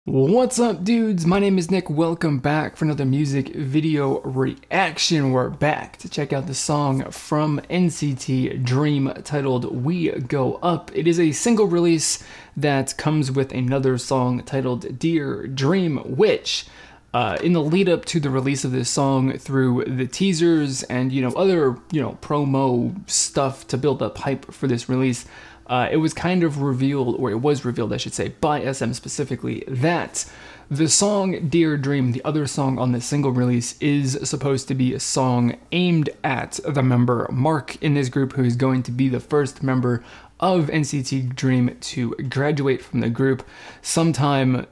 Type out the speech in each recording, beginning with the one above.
What's up, dudes? My name is Nick. Welcome back for another music video reaction. We're back to check out the song from NCT Dream titled We Go Up. It is a single release that comes with another song titled Dear Dream, which in the lead up to the release of this song, through the teasers and other promo stuff to build up hype for this release, it was kind of revealed, or it was revealed, I should say, by SM specifically, that the song Dear Dream, the other song on this single release, is supposed to be a song aimed at the member Mark in this group, who is going to be the first member of NCT Dream to graduate from the group sometime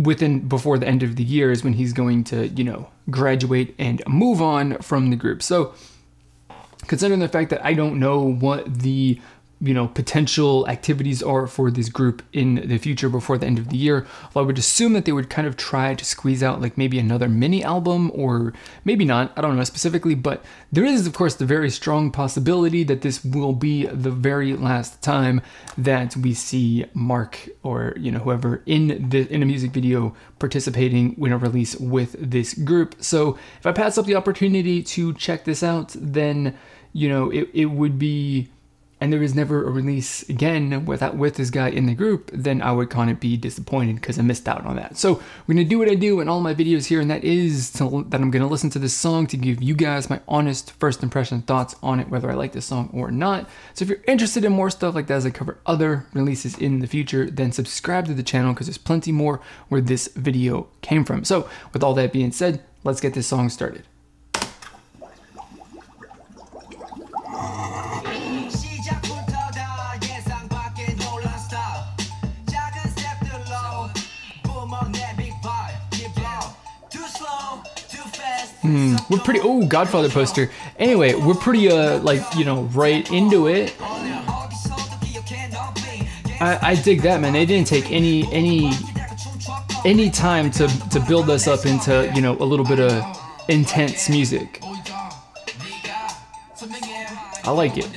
before the end of the year is when he's going to, graduate and move on from the group. So considering the fact that I don't know what the potential activities are for this group in the future before the end of the year, well, I would assume that they would kind of try to squeeze out like maybe another mini album, or maybe not, I don't know specifically, but there is of course the very strong possibility that this will be the very last time that we see Mark or whoever in a music video participating in a release with this group. So if I pass up the opportunity to check this out, then it would be, and there is never a release again with this guy in the group, then I would kind of be disappointed because I missed out on that. So we're gonna do what I do in all my videos here, and that is that I'm gonna listen to this song to give you guys my honest first impression thoughts on it, whether I like this song or not. So if you're interested in more stuff like that as I cover other releases in the future, then subscribe to the channel because there's plenty more where this video came from. So with all that being said, let's get this song started. We're pretty, oh, Godfather poster. Anyway, we're pretty, right into it. I dig that, man. They didn't take any time to build us up into, a little bit of intense music. I like it.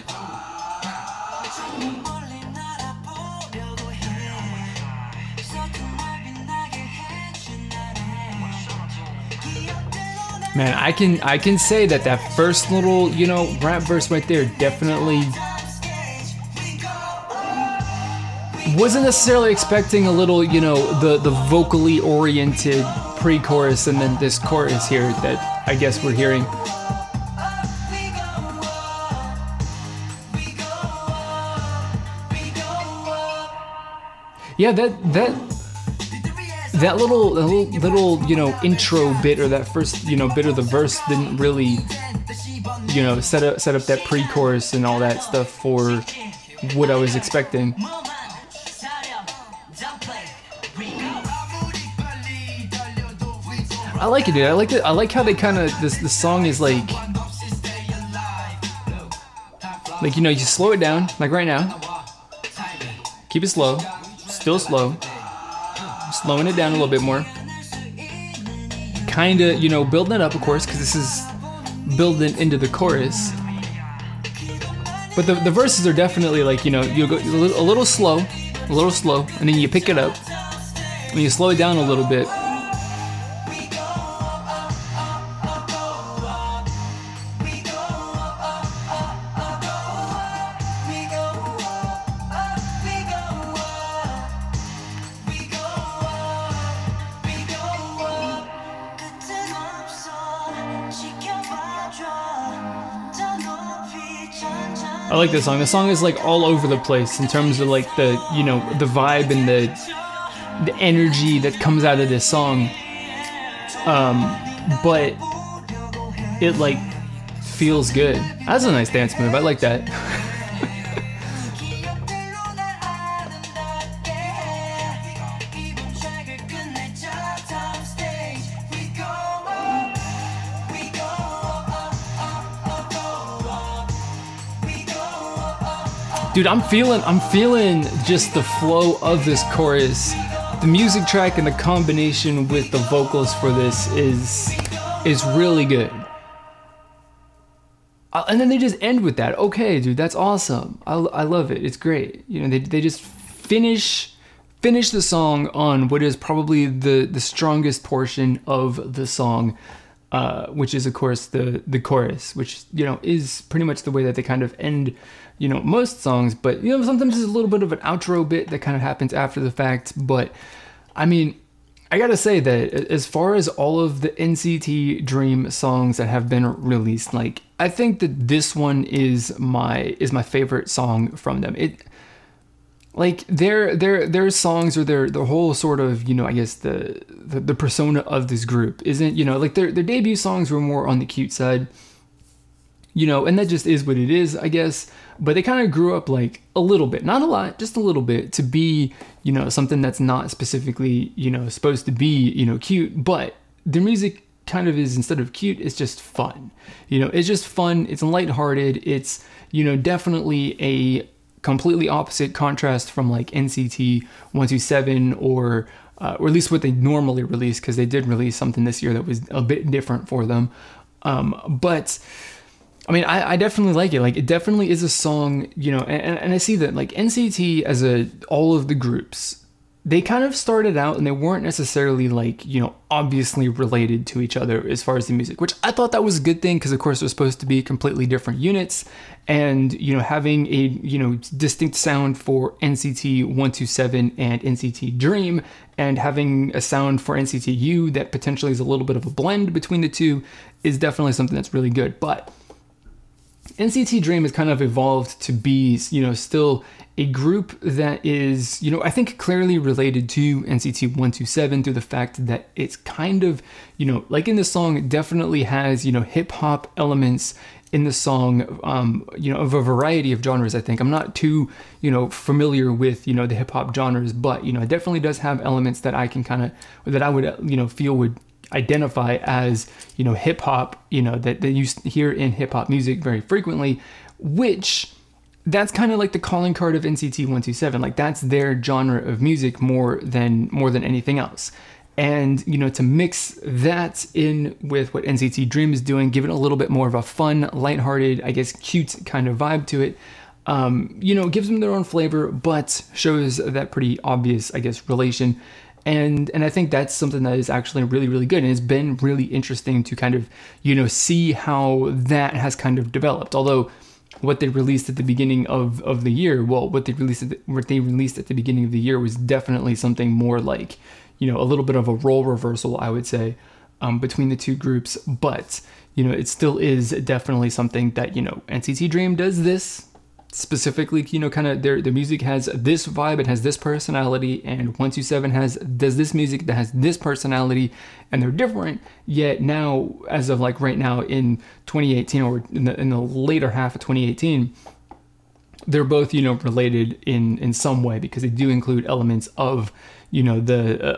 Man, I can say that first little, rap verse right there definitely wasn't necessarily expecting a little, the vocally oriented pre-chorus and then this chorus here that I guess we're hearing. Yeah, that little intro bit, or that first bit of the verse didn't really set up that pre-chorus and all that stuff for what I was expecting. I like it, dude. I like how they kind of the song is like you slow it down like right now. Keep it slow, still slow. Slowing it down a little bit more, kind of building it up, of course, because this is building into the chorus, but the verses are definitely like you go a little slow, and then you pick it up and you slow it down a little bit. I like this song. The song is like all over the place in terms of like the the vibe and the energy that comes out of this song. But it like feels good. That's a nice dance move. I like that. Dude, I'm feeling just the flow of this chorus. The music track and the combination with the vocals for this is really good. And then they just end with that. Okay, dude, that's awesome. I love it. It's great. They just finish finish the song on what is probably the strongest portion of the song, which is of course the chorus, which, you know, is pretty much the way that they kind of end, you know, most songs. But, you know, sometimes there's a little bit of an outro bit that kind of happens after the fact. But I mean, I gotta say that as far as all of the NCT Dream songs that have been released, like, I think that this one is my favorite song from them. It, like, their songs, or their whole sort of, you know, I guess the persona of this group isn't, you know, like their debut songs were more on the cute side, you know, and that just is what it is, I guess. But they kind of grew up, like, a little bit, not a lot, just a little bit, to be, you know, something that's not specifically, you know, supposed to be, you know, cute. But their music kind of is, instead of cute, it's just fun. You know, it's just fun. It's lighthearted. It's, you know, definitely a completely opposite contrast from like NCT 127 or at least what they normally release, because they did release something this year that was a bit different for them. But I mean, I definitely like it. Like, it definitely is a song, you know, and I see that, like, NCT as all of the groups, they kind of started out and they weren't necessarily, like, you know, obviously related to each other as far as the music, which I thought that was a good thing, because of course they're supposed to be completely different units, and, you know, having a, you know, distinct sound for NCT 127 and NCT Dream, and having a sound for NCT U that potentially is a little bit of a blend between the two is definitely something that's really good. But NCT Dream has kind of evolved to be, you know, still a group that is, you know, I think clearly related to NCT 127 through the fact that it's kind of, you know, like in the song, it definitely has, you know, hip hop elements in the song, you know, of a variety of genres. I think I'm not too, you know, familiar with, you know, the hip hop genres, but, you know, it definitely does have elements that I can kind of, that I would, you know, feel would identify as, you know, hip hop, you know, that you hear in hip hop music very frequently, which that's kind of like the calling card of NCT 127. Like, that's their genre of music more than anything else. And, you know, to mix that in with what NCT Dream is doing, give it a little bit more of a fun, lighthearted, I guess, cute kind of vibe to it, you know, gives them their own flavor, but shows that pretty obvious, I guess, relation. And I think that's something that is actually really, really good. And it's been really interesting to kind of, you know, see how that has kind of developed. Although what they released at the beginning of the year, well, what they released at the beginning of the year was definitely something more like, you know, a little bit of a role reversal, I would say, between the two groups. But, you know, it still is definitely something that, you know, NCT Dream does this specifically, you know, kind of their music has this vibe, it has this personality, and 127 does this music that has this personality, and they're different. Yet now, as of like right now in 2018, or in the later half of 2018, they're both, you know, related in some way, because they do include elements of, you know,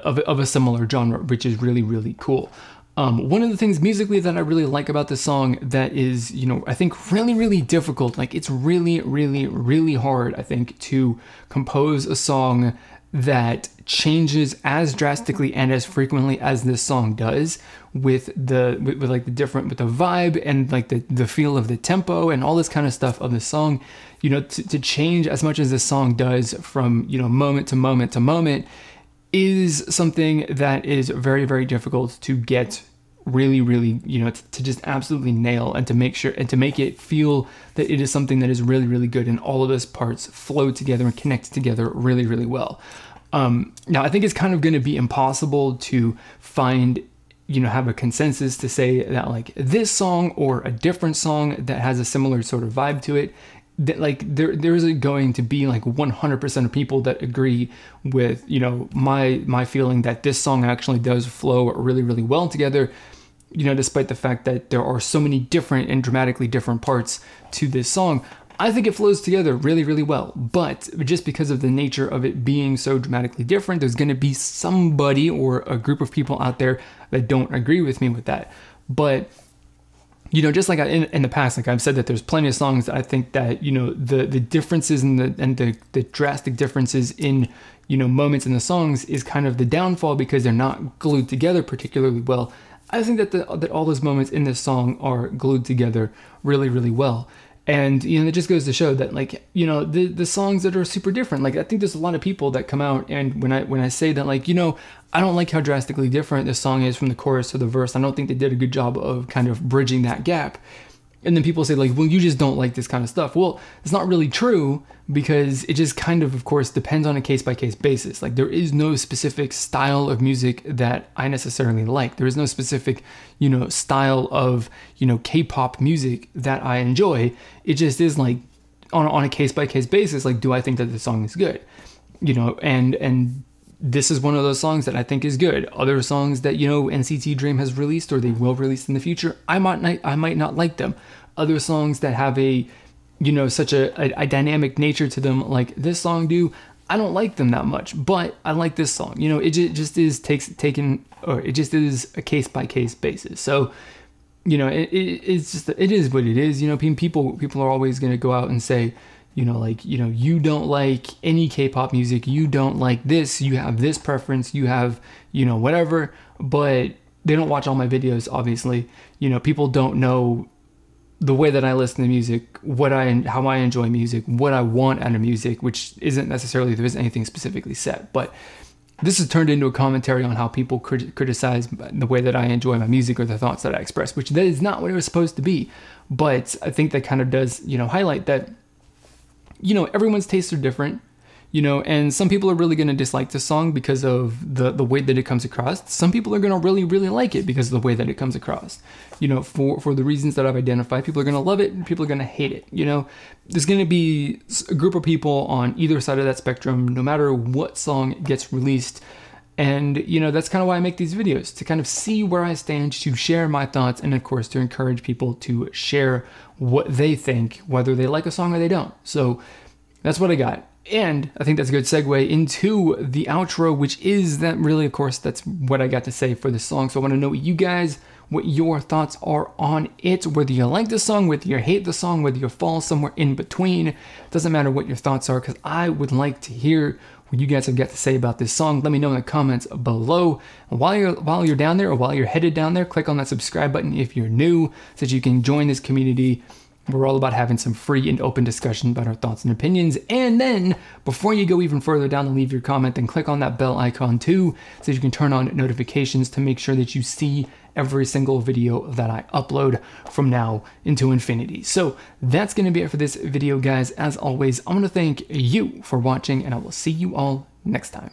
of a similar genre, which is really, really cool. One of the things musically that I really like about this song that is, you know, I think really, really difficult, like it's really, really, really hard, I think, to compose a song that changes as drastically and as frequently as this song does with the vibe and like the feel of the tempo and all this kind of stuff of the song, you know, to change as much as this song does from, you know, moment to moment to moment is something that is very, very difficult to get really, really, you know, to just absolutely nail, and to make sure and to make it feel that it is something that is really, really good, and all of those parts flow together and connect together really, really well. Now, I think it's kind of going to be impossible to find, you know, have a consensus to say that like this song or a different song that has a similar sort of vibe to it, that like there's going to be like 100% of people that agree with, you know, my feeling that this song actually does flow really, really well together, you know, despite the fact that there are so many different and dramatically different parts to this song. I think it flows together really, really well, but just because of the nature of it being so dramatically different, there's going to be somebody or a group of people out there that don't agree with me with that. But, you know, just like in the past, like I've said that there's plenty of songs that I think that, you know, the differences and the drastic differences in, you know, moments in the songs is kind of the downfall because they're not glued together particularly well. I think that all those moments in this song are glued together really, really well. And, you know, it just goes to show that, like, you know, the songs that are super different, like, I think there's a lot of people that come out, and when I say that, like, you know, I don't like how drastically different this song is from the chorus to the verse. I don't think they did a good job of kind of bridging that gap. And then people say, like, well, you just don't like this kind of stuff. Well, it's not really true, because it just kind of course, depends on a case-by-case basis. Like, there is no specific style of music that I necessarily like. There is no specific, you know, style of, you know, K-pop music that I enjoy. It just is, like, on a case-by-case basis, like, do I think that the song is good? You know, and this is one of those songs that I think is good. Other songs that, you know, NCT Dream has released or they will release in the future, I might not like them. Other songs that have a, you know, such a dynamic nature to them, like this song do, I don't like them that much, but I like this song. You know, it just is it just is a case by case basis. So, you know, it's just, it is what it is. You know, people are always going to go out and say, you know, like, you know, you don't like any K-pop music, you don't like this, you have this preference, you have, you know, whatever, but they don't watch all my videos, obviously. You know, people don't know the way that I listen to music, how I enjoy music, what I want out of music, which isn't necessarily, there isn't anything specifically set, but this has turned into a commentary on how people criticize the way that I enjoy my music or the thoughts that I express, which that is not what it was supposed to be. But I think that kind of does, you know, highlight that, you know, everyone's tastes are different, you know, and some people are really going to dislike this song because of the way that it comes across. Some people are going to really, really like it because of the way that it comes across. You know, for the reasons that I've identified, people are going to love it and people are going to hate it. You know, there's going to be a group of people on either side of that spectrum, no matter what song gets released. And, you know, that's kind of why I make these videos, to kind of see where I stand, to share my thoughts, and of course to encourage people to share what they think, whether they like a song or they don't. So that's what I got. And I think that's a good segue into the outro, which is that really, of course, that's what I got to say for this song. So I want to know what your thoughts are on it, whether you like the song, whether you hate the song, whether you fall somewhere in between. It doesn't matter what your thoughts are, because I would like to hear what you guys have got to say about this song. Let me know in the comments below. And while you're down there, or while you're headed down there, click on that subscribe button if you're new, so that you can join this community. We're all about having some free and open discussion about our thoughts and opinions. And then, before you go even further down and leave your comment, then click on that bell icon too, so you can turn on notifications to make sure that you see every single video that I upload from now into infinity. So that's going to be it for this video, guys. As always, I'm going to thank you for watching, and I will see you all next time.